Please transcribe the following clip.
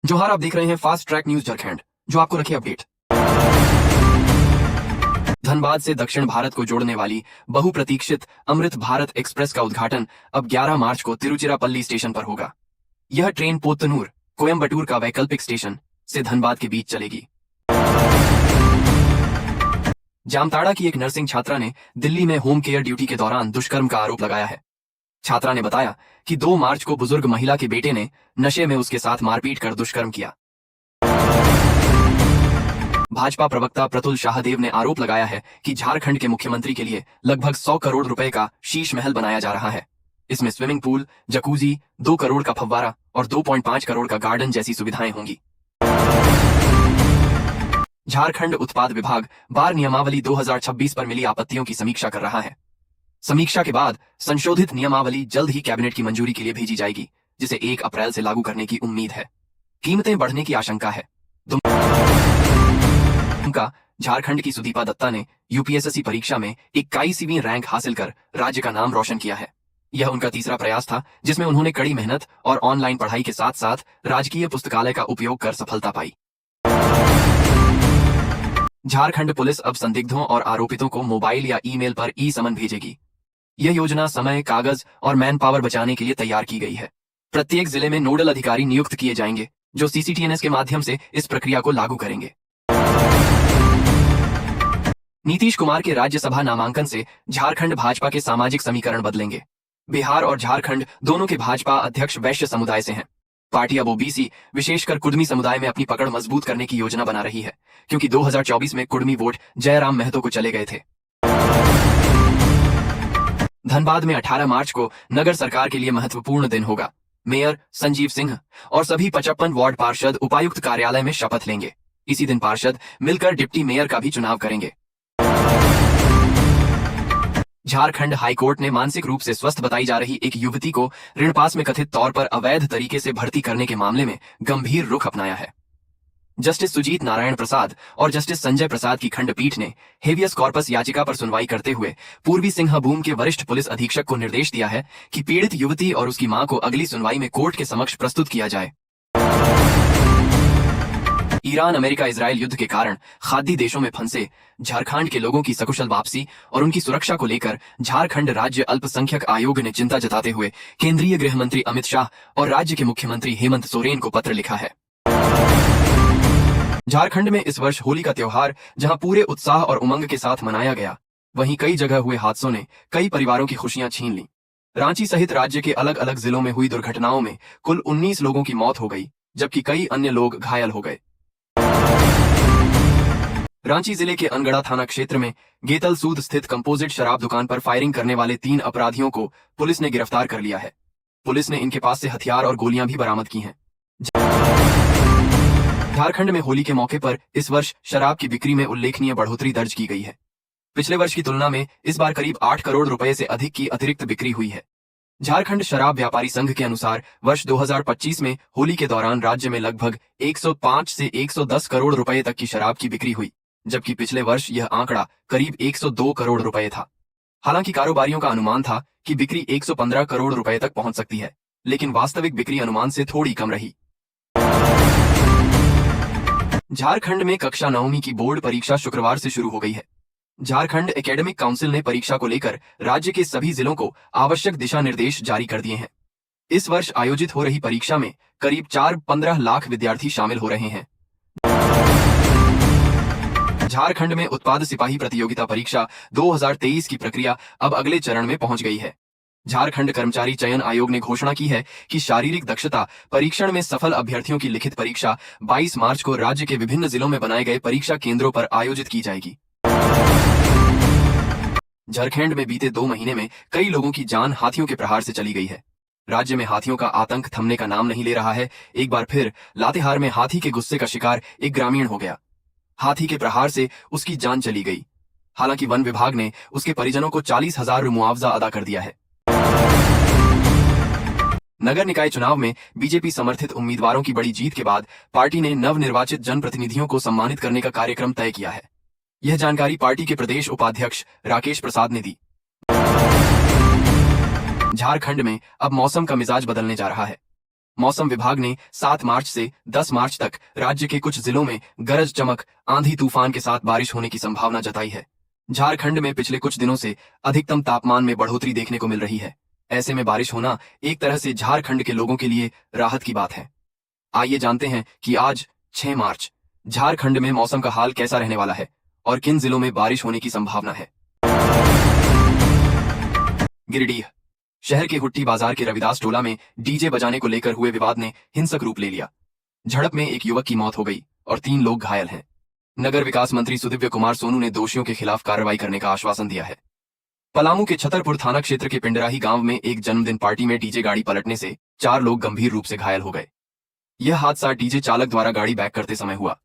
जोहार, आप देख रहे हैं फास्ट ट्रैक न्यूज झारखंड, जो आपको रखे अपडेट। धनबाद से दक्षिण भारत को जोड़ने वाली बहुप्रतीक्षित अमृत भारत एक्सप्रेस का उद्घाटन अब 11 मार्च को तिरुचिरापल्ली स्टेशन पर होगा। यह ट्रेन पोत्तनूर कोयम्बटूर का वैकल्पिक स्टेशन से धनबाद के बीच चलेगी। जामताड़ा की एक नर्सिंग छात्रा ने दिल्ली में होम केयर ड्यूटी के दौरान दुष्कर्म का आरोप लगाया है। छात्रा ने बताया कि 2 मार्च को बुजुर्ग महिला के बेटे ने नशे में उसके साथ मारपीट कर दुष्कर्म किया। भाजपा प्रवक्ता प्रतुल शाहदेव ने आरोप लगाया है कि झारखंड के मुख्यमंत्री के लिए लगभग 100 करोड़ रुपए का शीश महल बनाया जा रहा है। इसमें स्विमिंग पूल, जकूजी, 2 करोड़ का फव्वारा और 2.5 करोड़ का गार्डन जैसी सुविधाएं होंगी। झारखंड उत्पाद विभाग बार नियमावली 2026 पर मिली आपत्तियों की समीक्षा कर रहा है। समीक्षा के बाद संशोधित नियमावली जल्द ही कैबिनेट की मंजूरी के लिए भेजी जाएगी, जिसे 1 अप्रैल से लागू करने की उम्मीद है। कीमतें बढ़ने की आशंका है। दुमका झारखंड की सुदीपा दत्ता ने यूपीएसएससी परीक्षा में 21वीं रैंक हासिल कर राज्य का नाम रोशन किया है। यह उनका तीसरा प्रयास था, जिसमें उन्होंने कड़ी मेहनत और ऑनलाइन पढ़ाई के साथ साथ राजकीय पुस्तकालय का उपयोग कर सफलता पाई। झारखंड पुलिस अब संदिग्धों और आरोपितों को मोबाइल या ईमेल पर ई-समन भेजेगी। यह योजना समय, कागज और मैन पावर बचाने के लिए तैयार की गई है। प्रत्येक जिले में नोडल अधिकारी नियुक्त किए जाएंगे, जो सीसीटीएनएस के माध्यम से इस प्रक्रिया को लागू करेंगे। नीतीश कुमार के राज्यसभा नामांकन से झारखंड भाजपा के सामाजिक समीकरण बदलेंगे। बिहार और झारखंड दोनों के भाजपा अध्यक्ष वैश्य समुदाय से हैं। पार्टी अब ओबीसी, विशेषकर कुर्मी समुदाय में अपनी पकड़ मजबूत करने की योजना बना रही है, क्योंकि 2024 में कुर्मी वोट जयराम महतो को चले गए थे। धनबाद में 18 मार्च को नगर सरकार के लिए महत्वपूर्ण दिन होगा। मेयर संजीव सिंह और सभी 55 वार्ड पार्षद उपायुक्त कार्यालय में शपथ लेंगे। इसी दिन पार्षद मिलकर डिप्टी मेयर का भी चुनाव करेंगे। झारखंड हाईकोर्ट ने मानसिक रूप से स्वस्थ बताई जा रही एक युवती को ऋण पास में कथित तौर पर अवैध तरीके से भर्ती करने के मामले में गंभीर रुख अपनाया है। जस्टिस सुजीत नारायण प्रसाद और जस्टिस संजय प्रसाद की खंडपीठ ने हेवियस कॉर्पस याचिका पर सुनवाई करते हुए पूर्वी सिंहभूम के वरिष्ठ पुलिस अधीक्षक को निर्देश दिया है कि पीड़ित युवती और उसकी मां को अगली सुनवाई में कोर्ट के समक्ष प्रस्तुत किया जाए। ईरान अमेरिका इजरायल युद्ध के कारण खादी देशों में फंसे झारखंड के लोगों की सकुशल वापसी और उनकी सुरक्षा को लेकर झारखंड राज्य अल्पसंख्यक आयोग ने चिंता जताते हुए केंद्रीय गृह मंत्री अमित शाह और राज्य के मुख्यमंत्री हेमंत सोरेन को पत्र लिखा है। झारखंड में इस वर्ष होली का त्योहार जहां पूरे उत्साह और उमंग के साथ मनाया गया, वहीं कई जगह हुए हादसों ने कई परिवारों की खुशियां छीन ली। रांची सहित राज्य के अलग अलग जिलों में हुई दुर्घटनाओं में कुल 19 लोगों की मौत हो गई, जबकि कई अन्य लोग घायल हो गए। रांची जिले के अनगढ़ा थाना क्षेत्र में गेतलसूद स्थित कंपोजिट शराब दुकान पर फायरिंग करने वाले 3 अपराधियों को पुलिस ने गिरफ्तार कर लिया है। पुलिस ने इनके पास से हथियार और गोलियां भी बरामद की हैं। झारखंड में होली के मौके पर इस वर्ष शराब की बिक्री में उल्लेखनीय बढ़ोतरी दर्ज की गई है। पिछले वर्ष की तुलना में इस बार करीब 8 करोड़ रुपए से अधिक की अतिरिक्त बिक्री हुई है। झारखंड शराब व्यापारी संघ के अनुसार वर्ष 2025 में होली के दौरान राज्य में लगभग 105 से 110 करोड़ रुपए तक की शराब की बिक्री हुई, जबकि पिछले वर्ष यह आंकड़ा करीब 102 करोड़ रुपए था। हालांकि कारोबारियों का अनुमान था कि बिक्री 115 करोड़ रुपए तक पहुंच सकती है, लेकिन वास्तविक बिक्री अनुमान से थोड़ी कम रही। झारखंड में कक्षा 9वीं की बोर्ड परीक्षा शुक्रवार से शुरू हो गई है। झारखंड एकेडमिक काउंसिल ने परीक्षा को लेकर राज्य के सभी जिलों को आवश्यक दिशा निर्देश जारी कर दिए हैं। इस वर्ष आयोजित हो रही परीक्षा में करीब 4-15 लाख विद्यार्थी शामिल हो रहे हैं। झारखंड में उत्पाद सिपाही प्रतियोगिता परीक्षा 2023 की प्रक्रिया अब अगले चरण में पहुंच गई है। झारखंड कर्मचारी चयन आयोग ने घोषणा की है कि शारीरिक दक्षता परीक्षण में सफल अभ्यर्थियों की लिखित परीक्षा 22 मार्च को राज्य के विभिन्न जिलों में बनाए गए परीक्षा केंद्रों पर आयोजित की जाएगी। झारखंड में बीते 2 महीने में कई लोगों की जान हाथियों के प्रहार से चली गई है। राज्य में हाथियों का आतंक थमने का नाम नहीं ले रहा है। एक बार फिर लातेहार में हाथी के गुस्से का शिकार एक ग्रामीण हो गया। हाथी के प्रहार से उसकी जान चली गई। हालांकि वन विभाग ने उसके परिजनों को 40,000 मुआवजा अदा कर दिया है। नगर निकाय चुनाव में बीजेपी समर्थित उम्मीदवारों की बड़ी जीत के बाद पार्टी ने नवनिर्वाचित जनप्रतिनिधियों को सम्मानित करने का कार्यक्रम तय किया है। यह जानकारी पार्टी के प्रदेश उपाध्यक्ष राकेश प्रसाद ने दी। झारखंड में अब मौसम का मिजाज बदलने जा रहा है। मौसम विभाग ने 7 मार्च से 10 मार्च तक राज्य के कुछ जिलों में गरज चमक आंधी तूफान के साथ बारिश होने की संभावना जताई है। झारखंड में पिछले कुछ दिनों से अधिकतम तापमान में बढ़ोतरी देखने को मिल रही है। ऐसे में बारिश होना एक तरह से झारखंड के लोगों के लिए राहत की बात है। आइए जानते हैं कि आज 6 मार्च झारखंड में मौसम का हाल कैसा रहने वाला है और किन जिलों में बारिश होने की संभावना है। गिरिडीह शहर के हुट्टी बाजार के रविदास टोला में डीजे बजाने को लेकर हुए विवाद ने हिंसक रूप ले लिया। झड़प में एक युवक की मौत हो गई और 3 लोग घायल हैं। नगर विकास मंत्री सुदिव्य कुमार सोनू ने दोषियों के खिलाफ कार्रवाई करने का आश्वासन दिया है। पलामू के छतरपुर थाना क्षेत्र के पिंडराही गांव में एक जन्मदिन पार्टी में डीजे गाड़ी पलटने से 4 लोग गंभीर रूप से घायल हो गए। यह हादसा डीजे चालक द्वारा गाड़ी बैक करते समय हुआ।